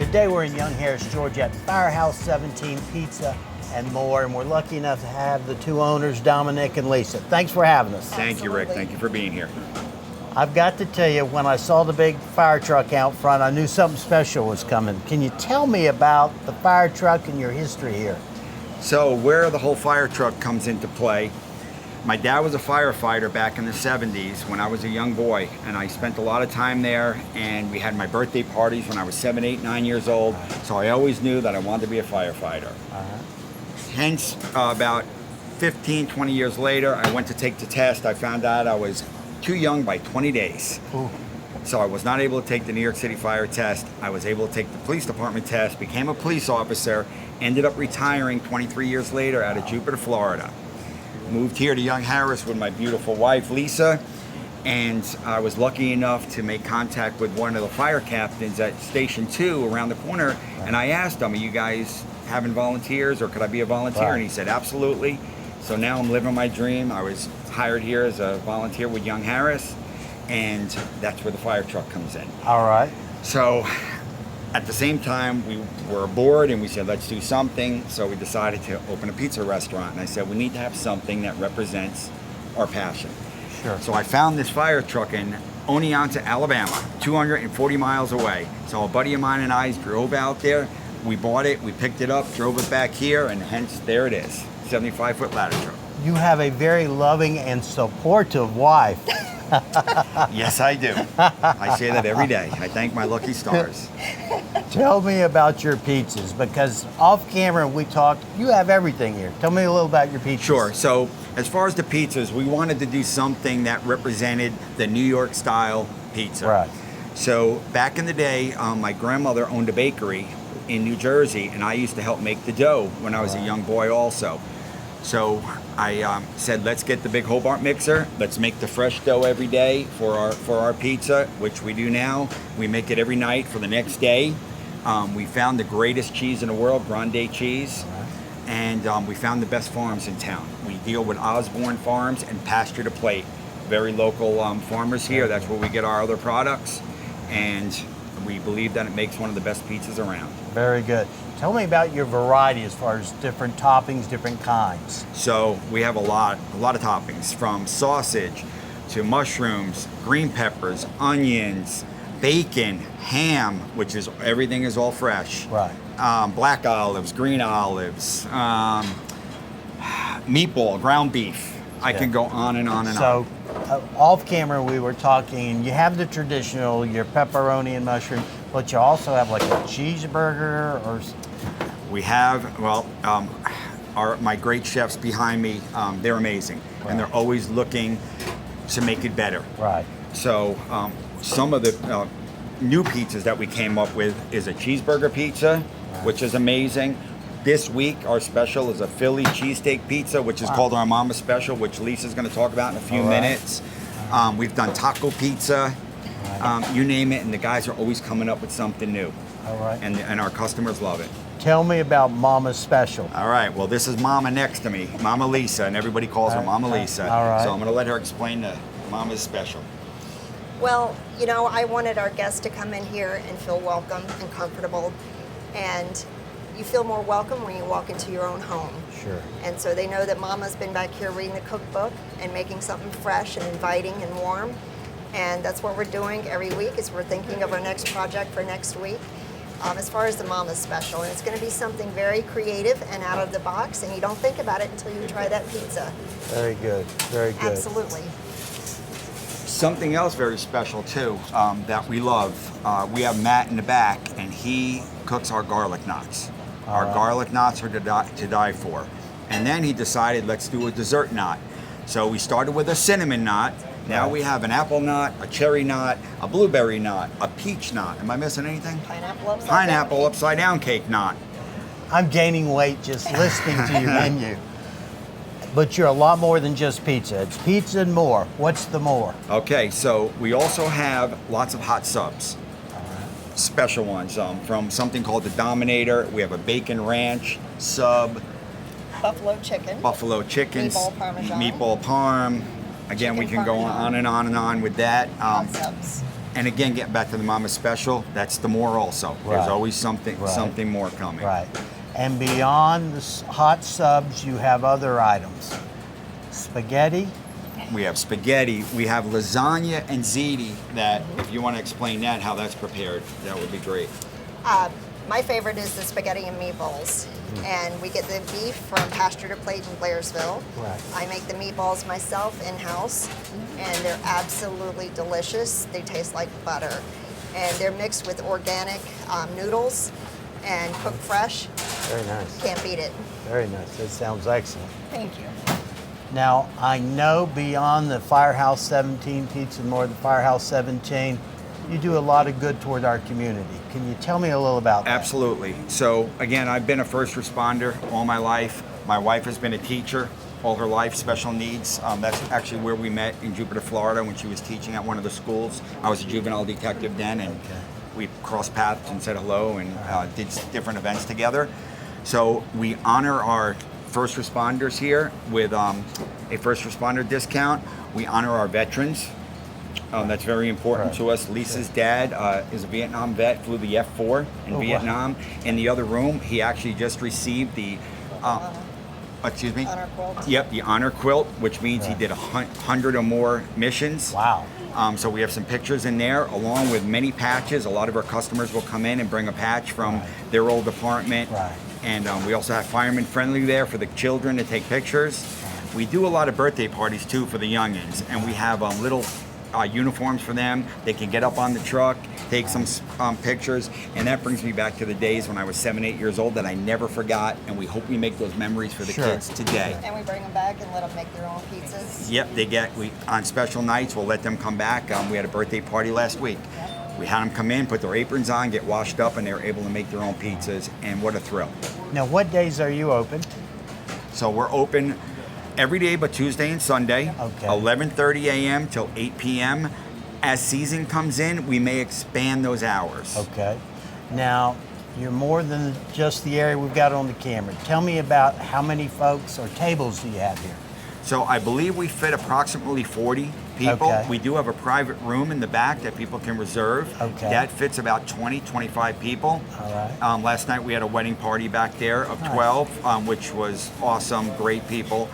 Today we're in Young Harris, Georgia at Firehouse 17 Pizza and more, and we're lucky enough to have the two owners, Dominic and Lisa. Thanks for having us. Thank you, Rick. Thank you for being here. I've got to tell you, when I saw the big fire truck out front, I knew something special was coming. Can you tell me about the fire truck and your history here? So where the whole fire truck comes into play, my dad was a firefighter back in the 70s when I was a young boy, and I spent a lot of time there, and we had my birthday parties when I was 7, 8, 9 years old, so I always knew that I wanted to be a firefighter. Hence, about 15, 20 years later, I went to take the test. I found out I was too young by 20 days. Ooh. So I was not able to take the New York City fire test. I was able to take the police department test, became a police officer, ended up retiring 23 years later out of Jupiter, Florida. Moved here to Young Harris with my beautiful wife, Lisa, and I was lucky enough to make contact with one of the fire captains at Station 2 around the corner, and I asked him, are you guys having volunteers, or could I be a volunteer? Right. And he said, absolutely. So now I'm living my dream. I was hired here as a volunteer with Young Harris, and that's where the fire truck comes in. All right. So at the same time, we were bored and we said, let's do something. So we decided to open a pizza restaurant. And I said, we need to have something that represents our passion. Sure. So I found this fire truck in Oneonta, Alabama, 240 miles away. So a buddy of mine and I drove out there. We bought it, we picked it up, drove it back here, and hence there it is, 75-foot ladder truck. You have a very loving and supportive wife. Yes, I do. I say that every day. I thank my lucky stars. Tell me about your pizzas, because off camera we talked, you have everything here. Tell me a little about your pizzas. Sure. So as far as the pizzas, we wanted to do something that represented the New York style pizza. Right. So back in the day, my grandmother owned a bakery in New Jersey, and I used to help make the dough when I was a young boy also. So I said, let's get the big Hobart mixer. Let's make the fresh dough every day for our pizza, which we do now. We make it every night for the next day. We found the greatest cheese in the world, Grande cheese, and we found the best farms in town. We deal with Osborne Farms and Pasture to Plate, very local farmers here. That's where we get our other products, and we believe that it makes one of the best pizzas around. Very good. Tell me about your variety as far as different toppings, different kinds. So we have a lot of toppings, from sausage to mushrooms, green peppers, onions, bacon, ham, which is everything is all fresh. Right. Black olives, green olives, meatball, ground beef. I can go on and on and on. So off camera we were talking, you have the traditional, your pepperoni and mushroom, but you also have like a cheeseburger or... We have, well, my great chefs behind me, they're amazing. Right. And they're always looking to make it better. Right. So some of the new pizzas that we came up with is a cheeseburger pizza, which is amazing. This week, our special is a Philly cheesesteak pizza, which is called our Mama Special, which Lisa's going to talk about in a few minutes. We've done taco pizza, you name it, and the guys are always coming up with something new. All right. And our customers love it. Tell me about Mama's Special. All right, well, this is Mama next to me, Mama Lisa, and everybody calls her Mama Lisa. All right. So I'm going to let her explain the Mama's Special. Well, you know, I wanted our guests to come in here and feel welcome and comfortable, and you feel more welcome when you walk into your own home. Sure. And so they know that Mama's been back here reading the cookbook and making something fresh and inviting and warm. And that's what we're doing every week, is we're thinking of our next project for next week. As far as the Mama's Special, and it's going to be something very creative and out of the box, and you don't think about it until you try that pizza. Very good. Very good. Absolutely. Something else very special too that we love. We have Matt in the back, and he cooks our garlic knots. Our garlic knots are to die for. And then he decided, let's do a dessert knot. So we started with a cinnamon knot. Now we have an apple knot, a cherry knot, a blueberry knot, a peach knot. Am I missing anything? Pineapple upside down cake knot. I'm gaining weight just listening to your menu. But you're a lot more than just pizza. It's pizza and more. What's the more? Okay, so we also have lots of hot subs. Special ones from something called the Dominator. We have a bacon ranch sub. Buffalo chicken. Buffalo chickens. Meatball parmesan. Meatball parm. Again, we Chicken can go parmesan. on and on and on with that. Hot subs. And again, getting back to the Mama Special, that's the more also. There's Right. always something Right. something more coming. Right. And beyond the hot subs, you have other items. Spaghetti. We have spaghetti, we have lasagna and ziti that, if you want to explain that, how that's prepared, that would be great. My favorite is the spaghetti and meatballs. And we get the beef from Pasture to Plate in Blairsville. Right. I make the meatballs myself in-house, and they're absolutely delicious. They taste like butter. And they're mixed with organic noodles and cooked fresh. Very nice. Can't beat it. Very nice. That sounds excellent. Thank you. Now, I know beyond the Firehouse 17 pizza, more than Firehouse 17, you do a lot of good toward our community. Can you tell me a little about that? Absolutely. So again, I've been a first responder all my life. My wife has been a teacher all her life, special needs. That's actually where we met in Jupiter, Florida, when she was teaching at one of the schools. I was a juvenile detective then, and we crossed paths and said hello and did different events together. So we honor our first responders here with a first responder discount. We honor our veterans. That's very important to us. Lisa's dad is a Vietnam vet, flew the F-4 in Vietnam. In the other room, he actually just received the, excuse me? Honor quilt. Yep, the honor quilt, which means he did 100 or more missions. Wow. So we have some pictures in there, along with many patches. A lot of our customers will come in and bring a patch from their old department. Right. And we also have fireman friendly there for the children to take pictures. We do a lot of birthday parties too for the youngins, and we have little uniforms for them. They can get up on the truck, take some pictures, and that brings me back to the days when I was 7, 8 years old that I never forgot, and we hope we make those memories for the kids today. And we bring them back and let them make their own pizzas. Yep, on special nights, we'll let them come back. We had a birthday party last week. We had them come in, put their aprons on, get washed up, and they were able to make their own pizzas, and what a thrill. Now, what days are you open? So we're open every day but Tuesday and Sunday, Okay. 11:30 a.m. till 8 p.m. As season comes in, we may expand those hours. Okay. Now, you're more than just the area we've got on the camera. Tell me about how many folks or tables do you have here? So I believe we fit approximately 40 people. Okay. We do have a private room in the back that people can reserve. Okay. That fits about 20, 25 people. All right. Last night we had a wedding party back there of 12, which was awesome, great people.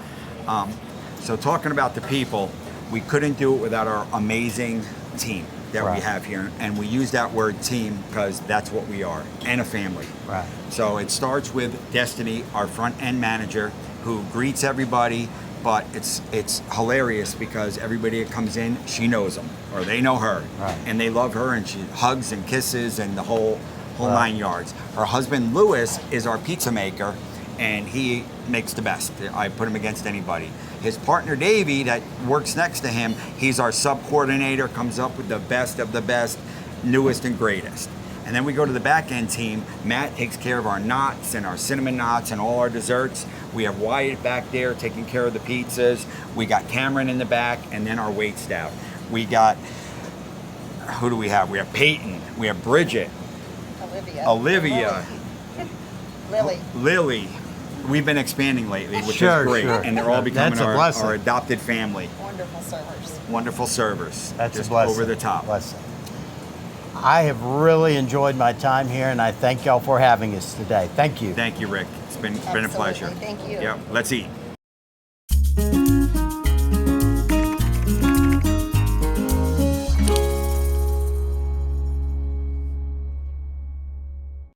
So talking about the people, we couldn't do it without our amazing team that we have here. And we use that word team because that's what we are, and a family. Right. So it starts with Destiny, our front end manager, who greets everybody, but it's hilarious because everybody that comes in, she knows them, or they know her. Right. And they love her, and she hugs and kisses and the whole Right. 9 yards. Her husband, Lewis, is our pizza maker, and he makes the best. I put him against anybody. His partner, Davey, that works next to him, he's our sub-coordinator, comes up with the best of the best, newest and greatest. And then we go to the back end team. Matt takes care of our knots and our cinnamon knots and all our desserts. We have Wyatt back there taking care of the pizzas. We got Cameron in the back, and then our wait staff. We got, who do we have? We have Peyton, we have Bridget, Olivia, Lily. We've been expanding lately, which is great. And they're all becoming our adopted family. Wonderful servers. Wonderful servers. That's just a blessing. over the top. Blessing. I have really enjoyed my time here, and I thank y'all for having us today. Thank you. Thank you, Rick. It's been a pleasure. Thank you. Yep. Let's eat.